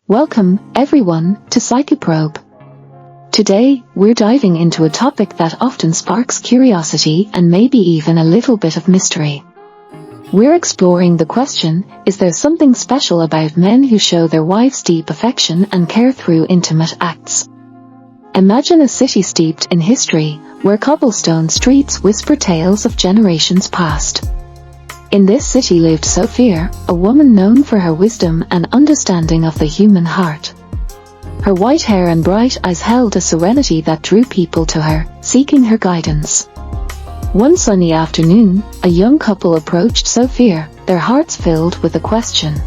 Welcome, everyone, to PsycheProbe. Today, we're diving into a topic that often sparks curiosity and maybe even a little bit of mystery. We're exploring the question, is there something special about men who show their wives deep affection and care through intimate acts? Imagine a city steeped in history, where cobblestone streets whisper tales of generations past. In this city lived Sophia, a woman known for her wisdom and understanding of the human heart. Her white hair and bright eyes held a serenity that drew people to her, seeking her guidance. One sunny afternoon, a young couple approached Sophia, their hearts filled with a question.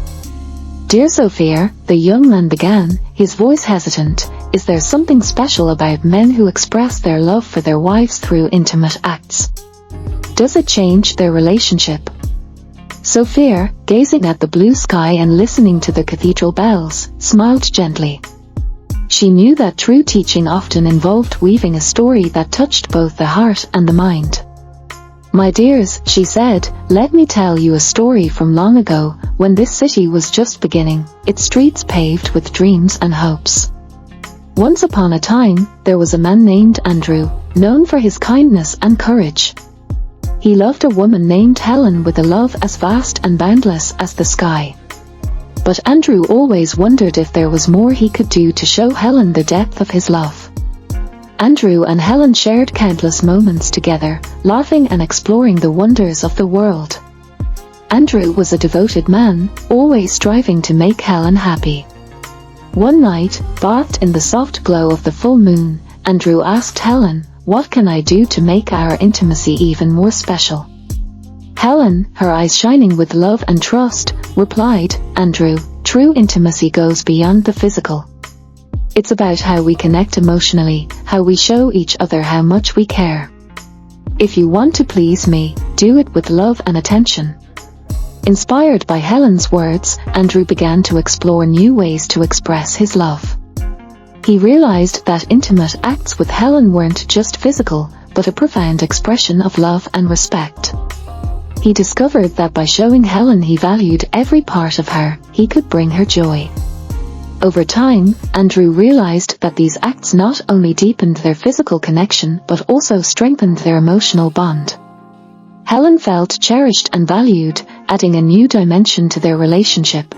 "Dear Sophia," the young man began, his voice hesitant, "is there something special about men who express their love for their wives through intimate acts? Does it change their relationship?" Sophia, gazing at the blue sky and listening to the cathedral bells, smiled gently. She knew that true teaching often involved weaving a story that touched both the heart and the mind. "My dears," she said, "let me tell you a story from long ago, when this city was just beginning, its streets paved with dreams and hopes. Once upon a time, there was a man named Andrew, known for his kindness and courage. He loved a woman named Helen with a love as vast and boundless as the sky. But Andrew always wondered if there was more he could do to show Helen the depth of his love. Andrew and Helen shared countless moments together, laughing and exploring the wonders of the world. Andrew was a devoted man, always striving to make Helen happy. One night, bathed in the soft glow of the full moon, Andrew asked Helen, "What can I do to make our intimacy even more special?" Helen, her eyes shining with love and trust, replied, "Andrew, true intimacy goes beyond the physical. It's about how we connect emotionally, how we show each other how much we care. If you want to please me, do it with love and attention." Inspired by Helen's words, Andrew began to explore new ways to express his love. He realized that intimate acts with Helen weren't just physical, but a profound expression of love and respect. He discovered that by showing Helen he valued every part of her, he could bring her joy. Over time, Andrew realized that these acts not only deepened their physical connection but also strengthened their emotional bond. Helen felt cherished and valued, adding a new dimension to their relationship.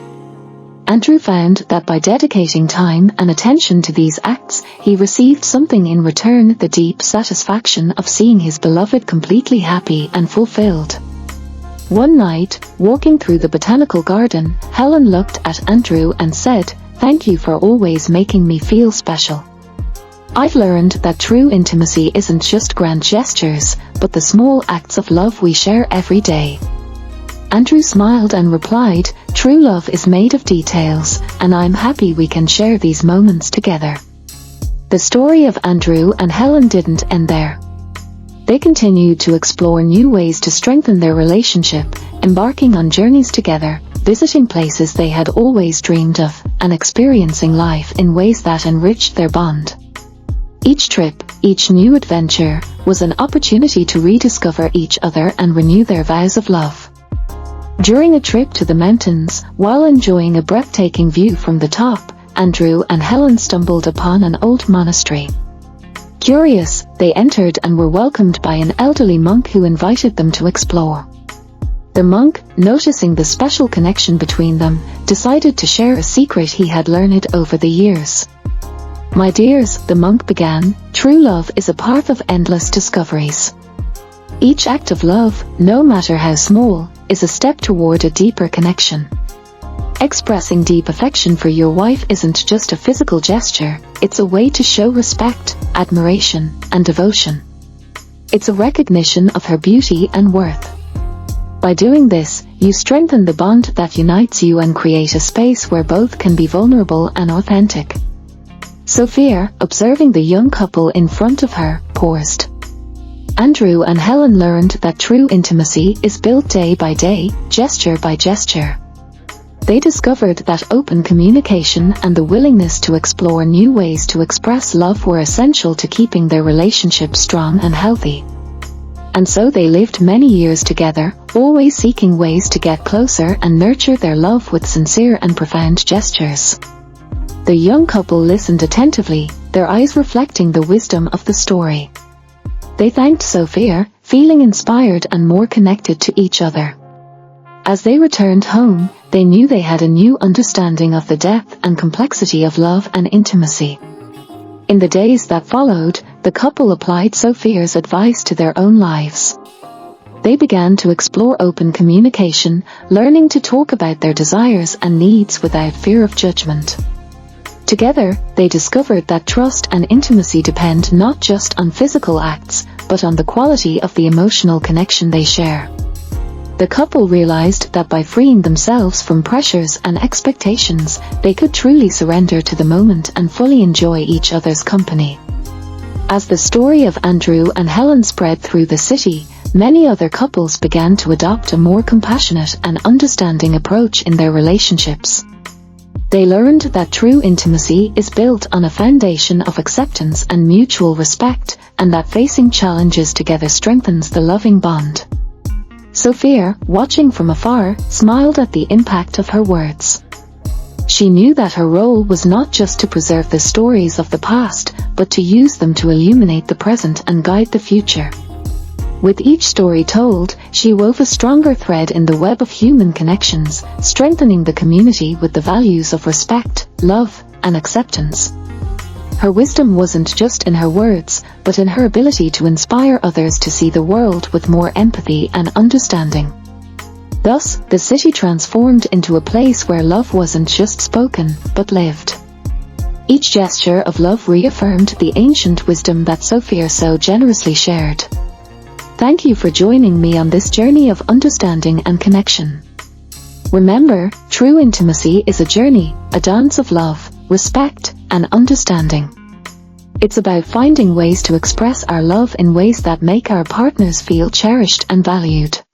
Andrew found that by dedicating time and attention to these acts, he received something in return: the deep satisfaction of seeing his beloved completely happy and fulfilled. One night, walking through the botanical garden, Helen looked at Andrew and said, "Thank you for always making me feel special. I've learned that true intimacy isn't just grand gestures, but the small acts of love we share every day." Andrew smiled and replied, "True love is made of details, and I'm happy we can share these moments together." The story of Andrew and Helen didn't end there. They continued to explore new ways to strengthen their relationship, embarking on journeys together, visiting places they had always dreamed of, and experiencing life in ways that enriched their bond. Each trip, each new adventure, was an opportunity to rediscover each other and renew their vows of love. During a trip to the mountains, while enjoying a breathtaking view from the top, Andrew and Helen stumbled upon an old monastery. Curious, they entered and were welcomed by an elderly monk who invited them to explore. The monk, noticing the special connection between them, decided to share a secret he had learned over the years. "My dears," the monk began, "true love is a path of endless discoveries. Each act of love, no matter how small, is a step toward a deeper connection. Expressing deep affection for your wife isn't just a physical gesture, it's a way to show respect, admiration, and devotion. It's a recognition of her beauty and worth. By doing this, you strengthen the bond that unites you and create a space where both can be vulnerable and authentic." Sophia, observing the young couple in front of her, paused. Andrew and Helen learned that true intimacy is built day by day, gesture by gesture. They discovered that open communication and the willingness to explore new ways to express love were essential to keeping their relationship strong and healthy. And so they lived many years together, always seeking ways to get closer and nurture their love with sincere and profound gestures. The young couple listened attentively, their eyes reflecting the wisdom of the story. They thanked Sophia, feeling inspired and more connected to each other. As they returned home, they knew they had a new understanding of the depth and complexity of love and intimacy. In the days that followed, the couple applied Sophia's advice to their own lives. They began to explore open communication, learning to talk about their desires and needs without fear of judgment. Together, they discovered that trust and intimacy depend not just on physical acts, but on the quality of the emotional connection they share. The couple realized that by freeing themselves from pressures and expectations, they could truly surrender to the moment and fully enjoy each other's company. As the story of Andrew and Helen spread through the city, many other couples began to adopt a more compassionate and understanding approach in their relationships. They learned that true intimacy is built on a foundation of acceptance and mutual respect, and that facing challenges together strengthens the loving bond. Sophia, watching from afar, smiled at the impact of her words. She knew that her role was not just to preserve the stories of the past, but to use them to illuminate the present and guide the future. With each story told, she wove a stronger thread in the web of human connections, strengthening the community with the values of respect, love, and acceptance. Her wisdom wasn't just in her words, but in her ability to inspire others to see the world with more empathy and understanding. Thus, the city transformed into a place where love wasn't just spoken, but lived. Each gesture of love reaffirmed the ancient wisdom that Sophia so generously shared. Thank you for joining me on this journey of understanding and connection. Remember, true intimacy is a journey, a dance of love, respect, and understanding. It's about finding ways to express our love in ways that make our partners feel cherished and valued.